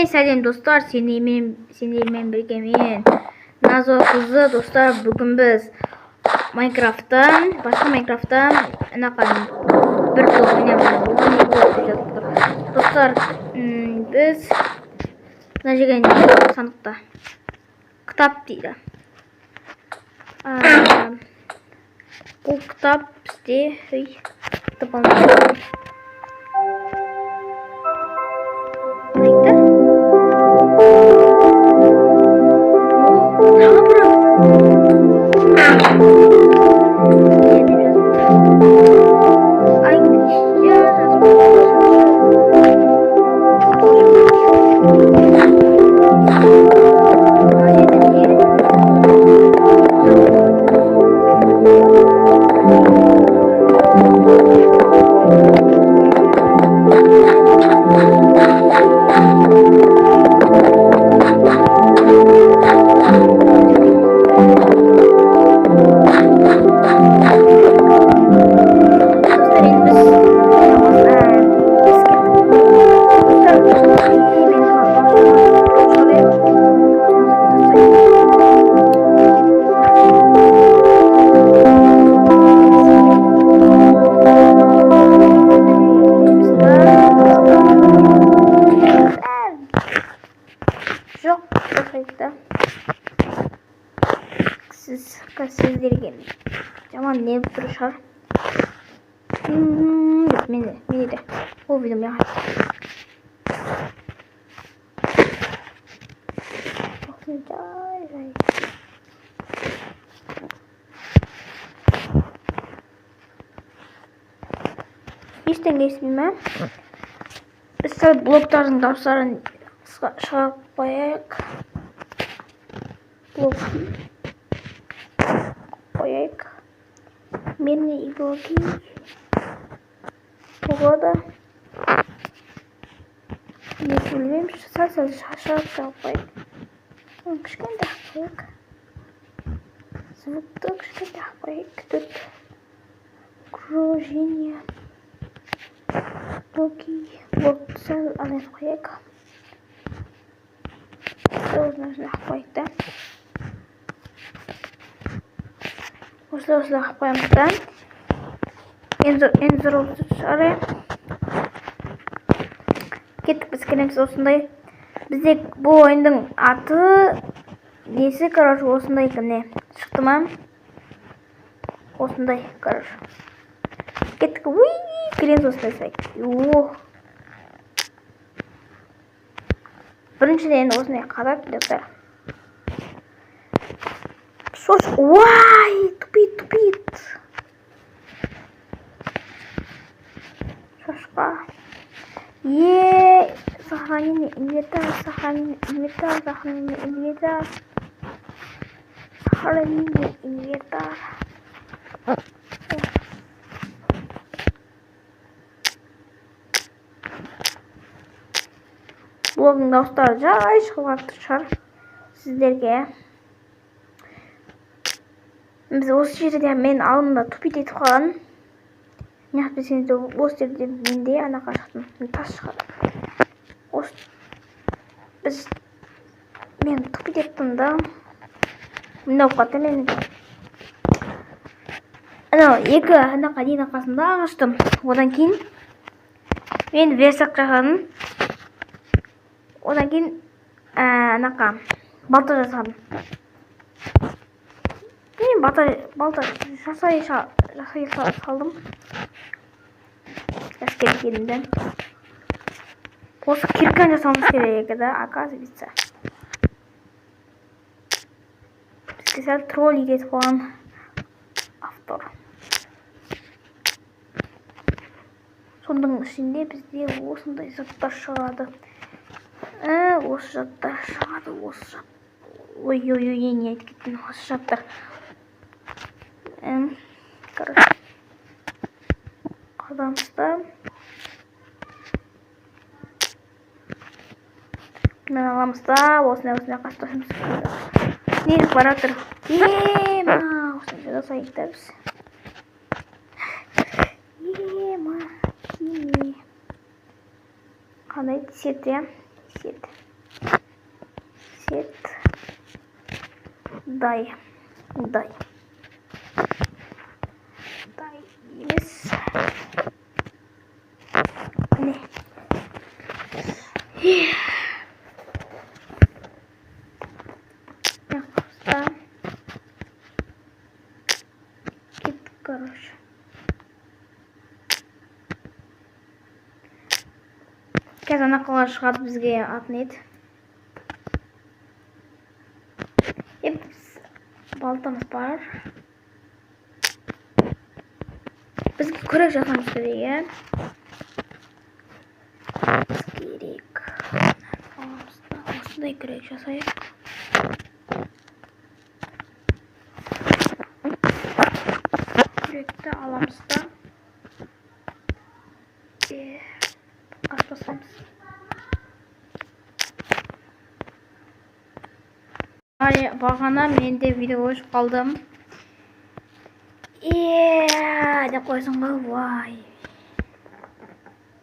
Сәлем достар, сендермен бірге мен Назо қызы. Достар, бүгін біз Майнкрафттан бір топ ойнаймыз. Достар, біз мына жерге санықта кітап дейді. Бұл кітап бізде кітап алмайды. Sizlerге жаман не бір шығар. Мені де ол видео яғат. Ештеңе естімеймін. Біз сәл блоктардың дауыстарын шығарып қояйық. Мирные игроки. Погода. Не білмеймін, сәл шашырып қояйық. Кішкентай қояйық. Звукты кішкентай қояйық. Тут кружение. Блоки. Блокты сәл алайын қояйық. Өзіне қояйық та. Осылай қоямыз да. Ең зор шығары. Кеттік, біз келеміз осындай. Бізде бұл ойындың аты несі, короче, осындай кімне шықты ма? Осындай, короче. Кеттік, келеміз осындай сайт. Біріншіден осындай қадап достар. Уай, тупит. Шашка. Сохранение инвентарь. Блогың дауыстары жай шығып шығар сіздерге. Біз осы жерде мен алдымда тупит етіп қалған. Неғып десеңізде осы жерде менде анаға шықтым. Тас шығады. Мен тупит еттім да. Мынау қатты мен. Анау екі анаға дейін қасында ағаштым. Одан кейін мен версақ жасадым. Одан кейін анаға балта жасадым. Балта жасай салдым. Әскер келінді. Осы киркан жасауымыз керек еді, оказывается. Бізге сәл тролл етіп қойған автор. Соның ішінде бізде осындай заттар шығады. Осы заттар шығады, Ой, не айтып кеттім, осы заттар. Короче, қалдамызда. Мен аламызда, осындай қастасымыз. Не бара тұр? Осындай жасайық та біз. Қандай десет, Set. Day. Day. Day deyimiz. Ne? Yapsa. Git karış. Қазір ана қылға шығады бізге атын еді. Балтамыз бар. Бізге күрек жасамыз керек. Керек. Осындай күрек жасайық. Күректі аламыз да. Аспасамыз. Бағана менде видео өшіп қалдым. Деп қойсын ғой, вай.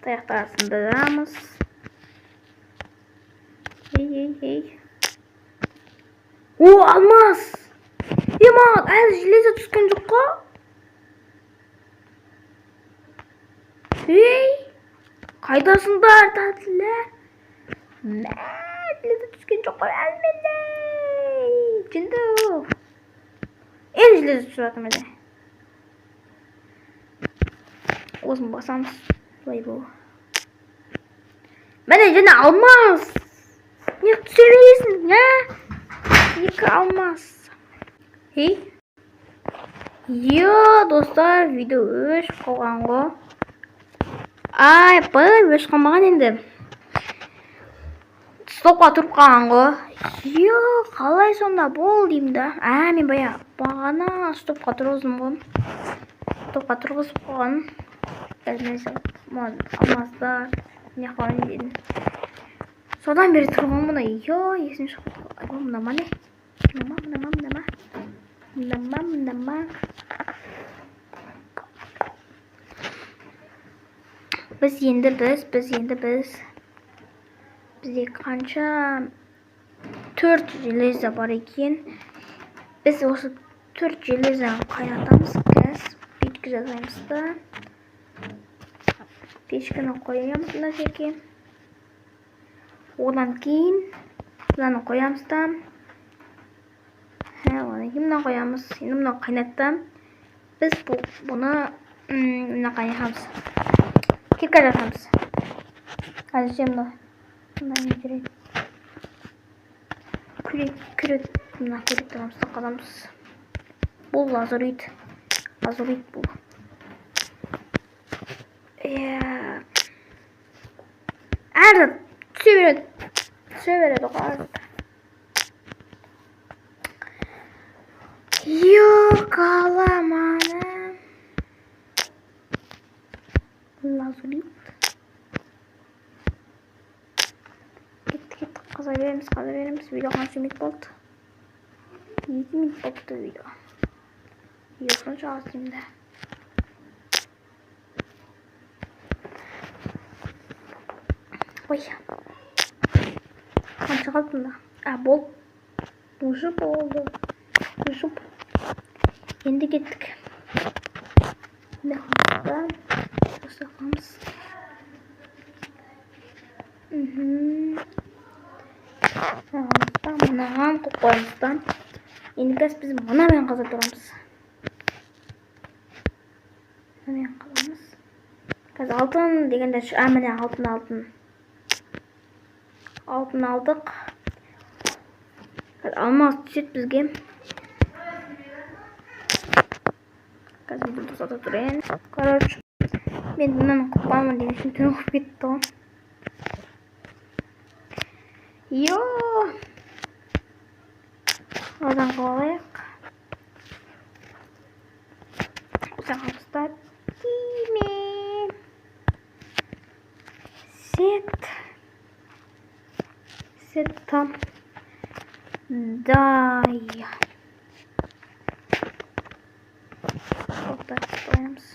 Таяқтар сындырамыз. Ей. О, алмас! Маған әлі железо түскен жоқ қой. Ей, қайдасыңдар, тәттілер? Железо түскен жоқ қой, әлі менде. Жынды. Енді железо түсіп жатыр менде. Осыны басамыз. Былай бұл. Міне және алмас. Не түсе бересің, не? Екі алмас. Ей. Достар, видео өшіп қалған ғой. Бұл өшіп қалмаған енді. Стопқа тұрып қалған ғой. Қалай сонда бол деймін да. Мен бағана стопқа тұрғызым ғой. Стопқа тұрғызып қойған. Алмаздар. Не қалайын дедім. Содан бері тұрған мұна. Есім шығып. Мұнама не? Мұнама. Біз енді бізде қанша 4 железо бар екен. Біз осы 4 железоны қайнатамыз. Газ печке жасаймыз да. Печкені қоямыз мына жерге. Одан кейін мынаны қоямыз да. Одан кейін мына қоямыз. Енді мына қайнатта біз бұны мына қайнатамыз. Кепка жасамыз. Қазір мына не жүреді. Күрек мына күректі қамысты қаламыз. Бұл лазурит бұл. Әрді түсе береді ғой. Қаламаны. Лазурит. Кетті. Қаза береміз. Видео қанша минут болды? 7 минут болды видео. Сонша аз деймді. Ой. Қанша қалдым да? Болды. Уже болды. Енді кеттік. Қамыз. Мынаған қоймыздан. Енді біз мұнамен қаза тұрамыз. Қазір алтын дегенде міне алтын. Алтын алдық. Қазір алмас түсет бізге. Қазір бұл тұсата тұрайын. Короче, мен мынаны қоппамын деген үшін түн қып кетті ғой. Одан қояйық. Одан қапыстап. Тиме. Сет там. Дай. Отак қоямыз.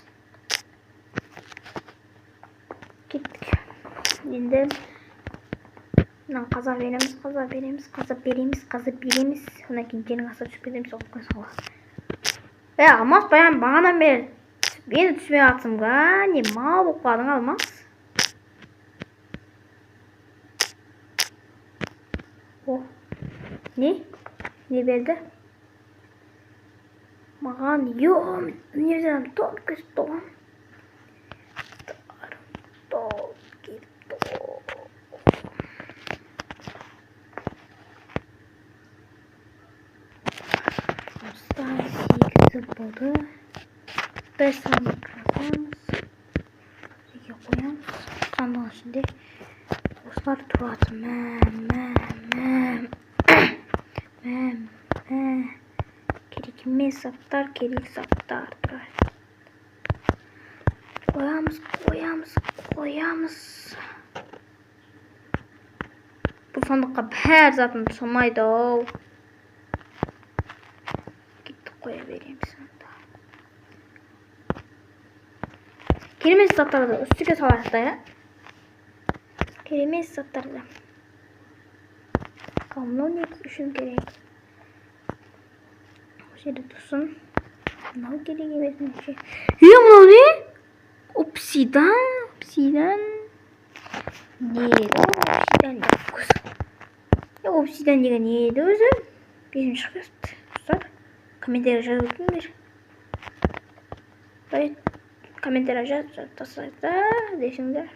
Кеттік. Енді Мына қаза береміз, қаза береміз, қаза береміз, қаза береміз. Одан кейін жерің аса түсіп кетеміз, оқып сала. Алмас баян бағанан бері мені түсмей жатсың ба? Не мал болып қалдың Алмас? О, не берді? Маған университеттен только что. Болды. Бір санды жазамыз. Жерге қоямыз. Сандың ішінде осылар тұрады. Керек емес заттар, керек заттар тұрады. Қоямыз. Бұл сандыққа бәр затын тұрмайды ау. Қоя береміз сонда. Керемет заттарды үстіге салайық та, я? Керемет заттарды. Мынау не үшін керек? Осы жерде тұрсын. Мынау керек емес меніңше. Мынау не? Обсидан. Не еді? Обсидан деген не еді өзі? Бесін шығыпты. Комментарий жазып өтіңдер. Комментарий жазып тастайық десіңдер.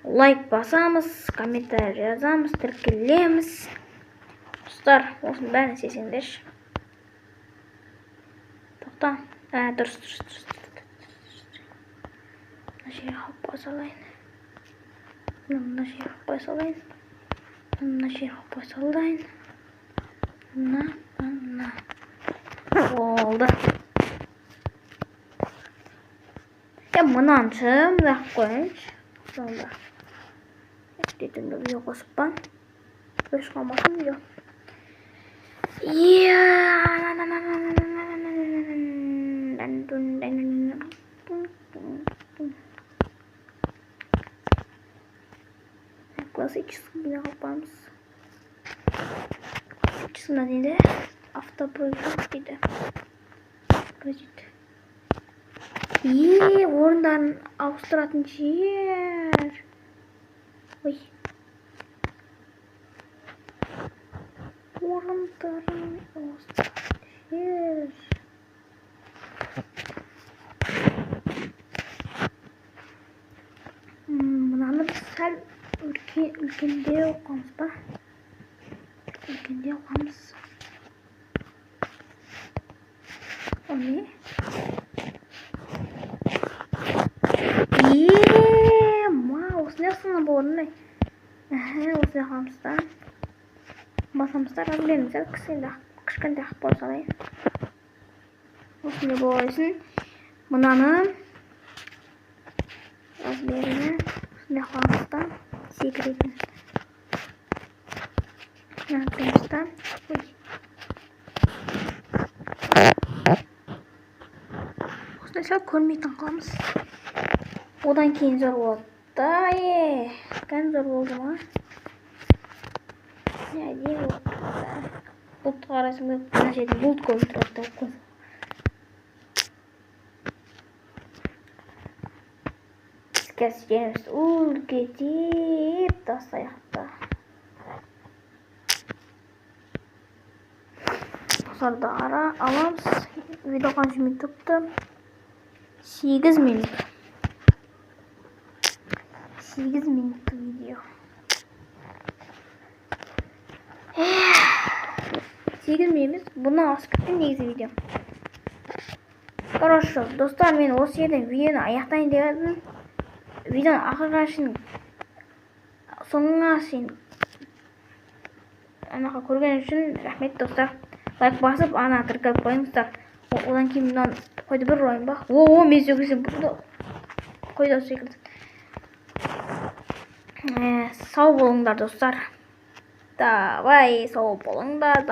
Лайк басамыз, комментарий жазамыз, тіркелеміз. Достар, осының бәрін істесеңдерші. Тоқта. Дұрыс. Мына жерге алып қоя салайын. Мына жерге алып қоя салайын. Мына. Болды. Мынаны мына қойыңыз. Сонда. Детімді біреу қосып ба? Көш қалмасын жоқ. Классический бина қапамыз. Классический дейді. Автопроизводство дейді. Орындарын ауыстыратын жер. Ой. Орындарын ауыстыратын жер. Мынаны біз сәл үлкендеу оқамыз ба? Үлкендеу оқамыз. O ne? Осындай сына болғанын осындай қамыстан басамыздар білеміз кішкентай қып бола салайын. Осындай болғансын мынаны размеріне осындай қамыстан секіретін қамыстан осындай сәл көрмейтін қыламыз. Одан кейін зор болады. Кән зор болды ма? Не болды? Бұлтты қарайсың ба? Мына жерде бұлт көріп тұрады. Кәсіп үлкетіп тастайық. Осыларды аламыз. Видео қанша минут тұрыпты? 8 минут. 8 минуттық видео. 8 минут. Бұны асып кеткен негізі видео. Хорошо, достар, мен осы жерден видеоны аяқтайын деп едім. Видеоны ақырға шейін соңына шейін анақа көрген үшін рахмет достар. Лайк басып, ана тіркеліп қойыңыздар. Одан кейін мынаны қойды бір ойын ба? Мен сөкілсем бұлды. Қойды секілді. Сау болыңдар достар. Давай, сау болыңдар.